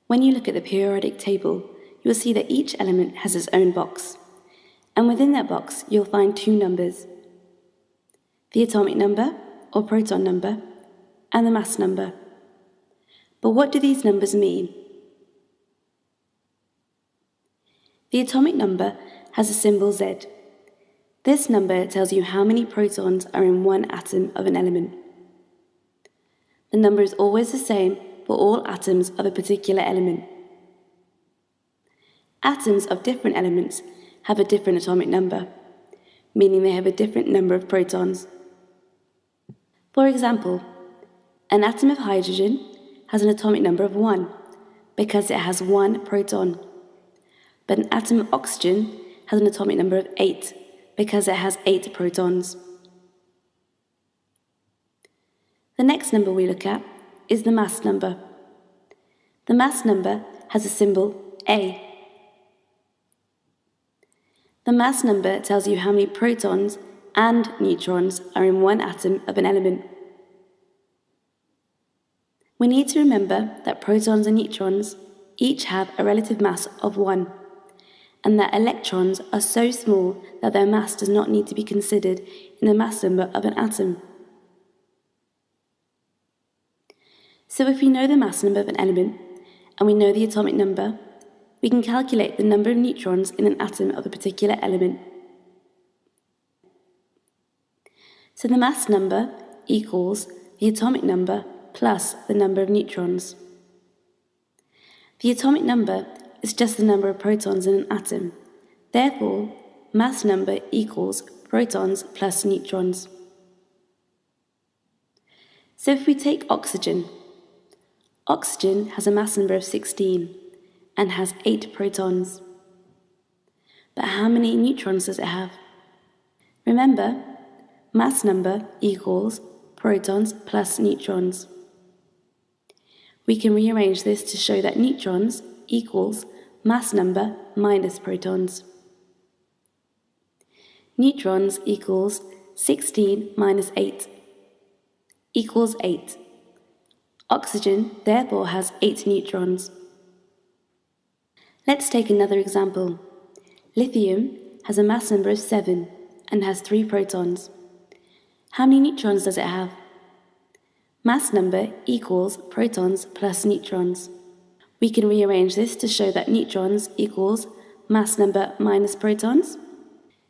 When you look at the periodic table, you will see that each element has its own box, and within that box you'll find two numbers: the atomic number, or proton number, and the mass number. But what do these numbers mean? The atomic number has a symbol Z. This number tells you how many protons are in one atom of an element. The number is always the same for all atoms of a particular element. Atoms of different elements have a different atomic number, meaning they have a different number of protons. For example, an atom of hydrogen has an atomic number of 1 because it has 1 proton, but an atom of oxygen has an atomic number of 8 because it has 8 protons. The next number we look at is the mass number. The mass number has a symbol A. The mass number tells you how many protons and neutrons are in one atom of an element. We need to remember that protons and neutrons each have a relative mass of 1, and that electrons are so small that their mass does not need to be considered in the mass number of an atom. So if we know the mass number of an element, and we know the atomic number, we can calculate the number of neutrons in an atom of a particular element. So the mass number equals the atomic number plus the number of neutrons. The atomic number is just the number of protons in an atom. Therefore, mass number equals protons plus neutrons. So if we take oxygen, oxygen has a mass number of 16 and has 8 protons. But how many neutrons does it have? Remember, mass number equals protons plus neutrons. We can rearrange this to show that neutrons equals mass number minus protons. Neutrons equals 16 minus 8 equals 8. Oxygen therefore has 8 neutrons. Let's take another example. Lithium has a mass number of 7 and has 3 protons. How many neutrons does it have? Mass number equals protons plus neutrons. We can rearrange this to show that neutrons equals mass number minus protons.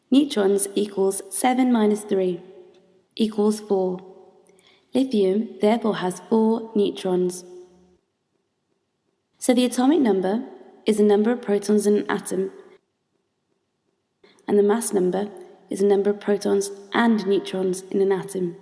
Neutrons equals 7 minus 3 equals 4. Lithium therefore has 4 neutrons. So the atomic number is the number of protons in an atom, and the mass number is the number of protons and neutrons in an atom.